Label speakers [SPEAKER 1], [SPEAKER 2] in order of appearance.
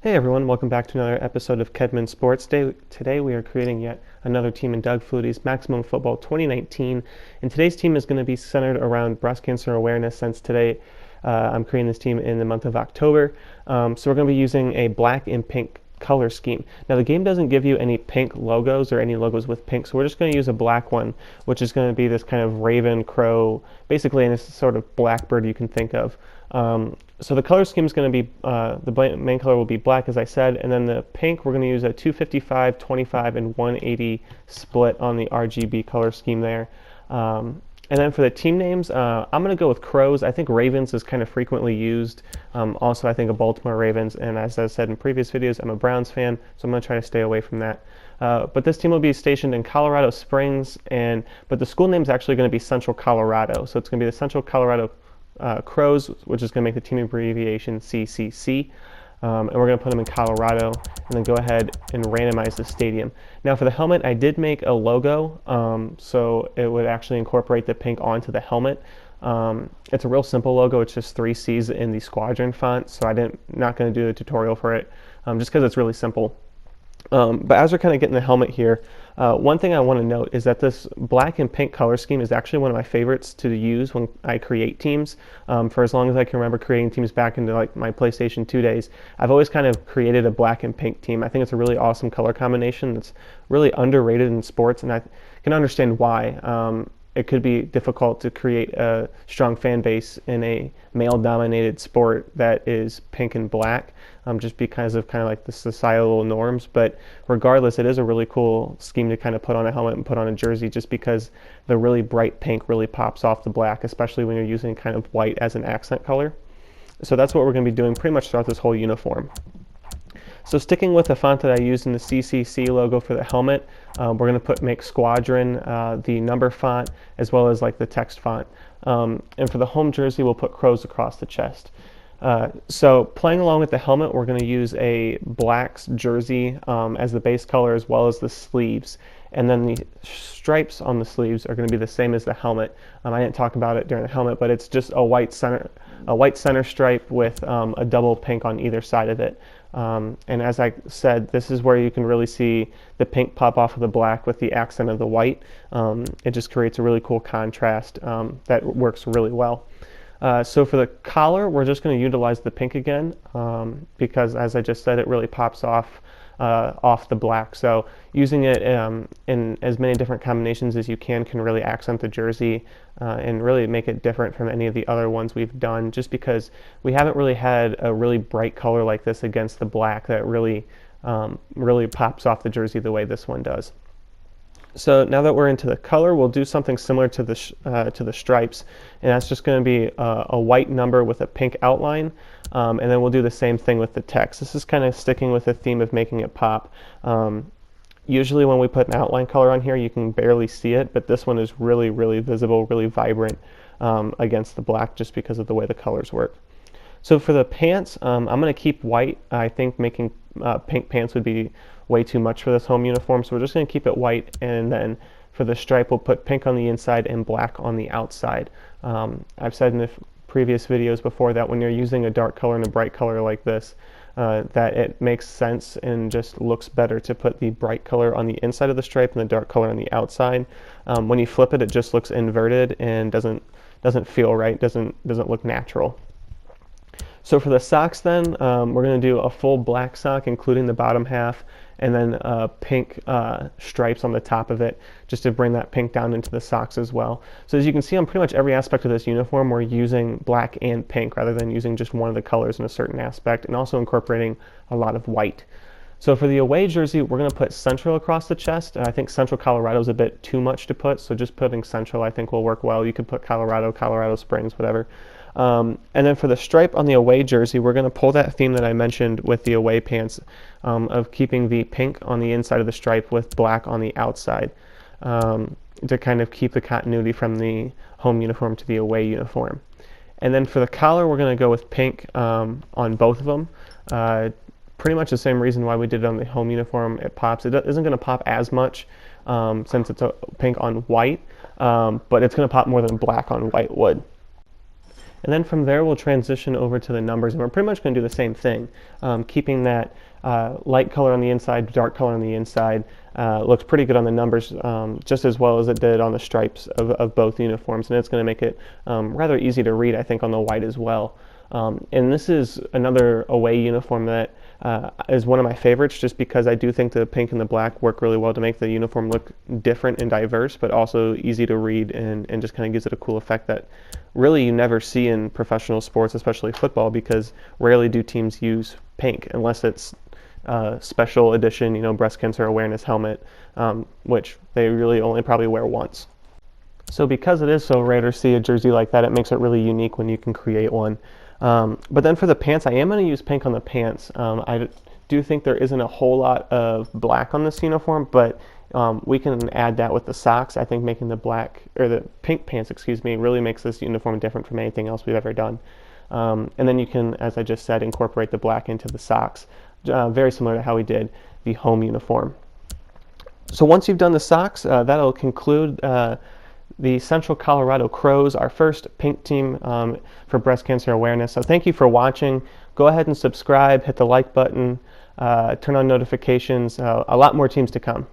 [SPEAKER 1] Hey everyone, welcome back to another episode of Kedman Sports Day. Today we are creating yet another team in Doug Flutie's Maximum Football 2019, and today's team is going to be centered around breast cancer awareness since today I'm creating this team in the month of October. So we're going to be using a black and pink color scheme. Now the game doesn't give you any pink logos or any logos with pink, so we're just going to use a black one, which is going to be this kind of raven, crow, basically any sort of blackbird you can think of. So the color scheme is going to be, the main color will be black, as I said, and then the pink, we're going to use a 255, 25, and 180 split on the RGB color scheme there. And then for the team names, I'm going to go with crows. I think ravens is kind of frequently used. Also, I think of Baltimore Ravens, and as I said in previous videos, I'm a Browns fan, so I'm going to try to stay away from that. But this team will be stationed in Colorado Springs, but the school name is actually going to be Central Colorado, so it's going to be the Central Colorado Crows, which is going to make the team abbreviation CCC, and we're going to put them in Colorado, and then go ahead and randomize the stadium. Now for the helmet, I did make a logo, so it would actually incorporate the pink onto the helmet. It's a real simple logo. It's just 3 C's in the squadron font, so not going to do the tutorial for it, just because it's really simple. But as we're kind of getting the helmet here, one thing I want to note is that this black and pink color scheme is actually one of my favorites to use when I create teams. For as long as I can remember creating teams back into like my PlayStation 2 days, I've always kind of created a black and pink team. I think it's a really awesome color combination that's really underrated in sports, and I can understand why. It could be difficult to create a strong fan base in a male-dominated sport that is pink and black, just because of kind of like the societal norms. But regardless, it is a really cool scheme to kind of put on a helmet and put on a jersey, just because the really bright pink really pops off the black, especially when you're using kind of white as an accent color. So that's what we're going to be doing pretty much throughout this whole uniform. So sticking with the font that I used in the CCC logo for the helmet, we're going to make Squadron the number font, as well as like the text font. And for the home jersey, we'll put crows across the chest. So playing along with the helmet, we're going to use a black jersey as the base color, as well as the sleeves. And then the stripes on the sleeves are going to be the same as the helmet. I didn't talk about it during the helmet, but it's just a white center stripe with a double pink on either side of it. And as I said, this is where you can really see the pink pop off of the black with the accent of the white. It just creates a really cool contrast that works really well. So for the collar, we're just going to utilize the pink again, because as I just said, it really pops off the black. So using it in as many different combinations as you can really accent the jersey and really make it different from any of the other ones we've done, just because we haven't really had a really bright color like this against the black that really pops off the jersey the way this one does. So now that we're into the color, we'll do something similar to the stripes, and that's just going to be a white number with a pink outline, and then we'll do the same thing with the text. This is kind of sticking with the theme of making it pop. Usually when we put an outline color on here, you can barely see it, but this one is really, really visible, really vibrant against the black, just because of the way the colors work. So for the pants, I'm going to keep white. I think making pink pants would be way too much for this home uniform, so we're just going to keep it white, and then for the stripe we'll put pink on the inside and black on the outside. I've said in the previous videos before that when you're using a dark color and a bright color like this, that it makes sense and just looks better to put the bright color on the inside of the stripe and the dark color on the outside. When you flip it, it just looks inverted and doesn't feel right, doesn't look natural. So for the socks then, we're going to do a full black sock, including the bottom half, and then pink stripes on the top of it, just to bring that pink down into the socks as well. So as you can see on pretty much every aspect of this uniform, we're using black and pink rather than using just one of the colors in a certain aspect, and also incorporating a lot of white. So for the away jersey, we're going to put Central across the chest. I think Central Colorado is a bit too much to put, so just putting Central I think will work well. You could put Colorado Springs, whatever. And then for the stripe on the away jersey, we're going to pull that theme that I mentioned with the away pants, of keeping the pink on the inside of the stripe with black on the outside, to kind of keep the continuity from the home uniform to the away uniform. And then for the collar, we're going to go with pink on both of them. Pretty much the same reason why we did it on the home uniform. It pops. It isn't going to pop as much since it's a pink on white, but it's going to pop more than black on white would. And then from there, we'll transition over to the numbers, and we're pretty much going to do the same thing, keeping that light color on the inside, dark color on the inside. Looks pretty good on the numbers, just as well as it did on the stripes of both uniforms, and it's going to make it rather easy to read, I think, on the white as well. And this is another away uniform that is one of my favorites, just because I do think the pink and the black work really well to make the uniform look different and diverse, but also easy to read, and just kind of gives it a cool effect that really you never see in professional sports, especially football, because rarely do teams use pink unless it's special edition, breast cancer awareness helmet, which they really only probably wear once. So because it is so rare to see a jersey like that, it makes it really unique when you can create one. But then for the pants, I am going to use pink on the pants. I do think there isn't a whole lot of black on this uniform, but we can add that with the socks. I think making the pink pants, really makes this uniform different from anything else we've ever done. And then you can, as I just said, incorporate the black into the socks, very similar to how we did the home uniform. So once you've done the socks, that'll conclude the Central Colorado Crows, our first pink team for breast cancer awareness. So thank you for watching. Go ahead and subscribe, hit the like button, turn on notifications. A lot more teams to come.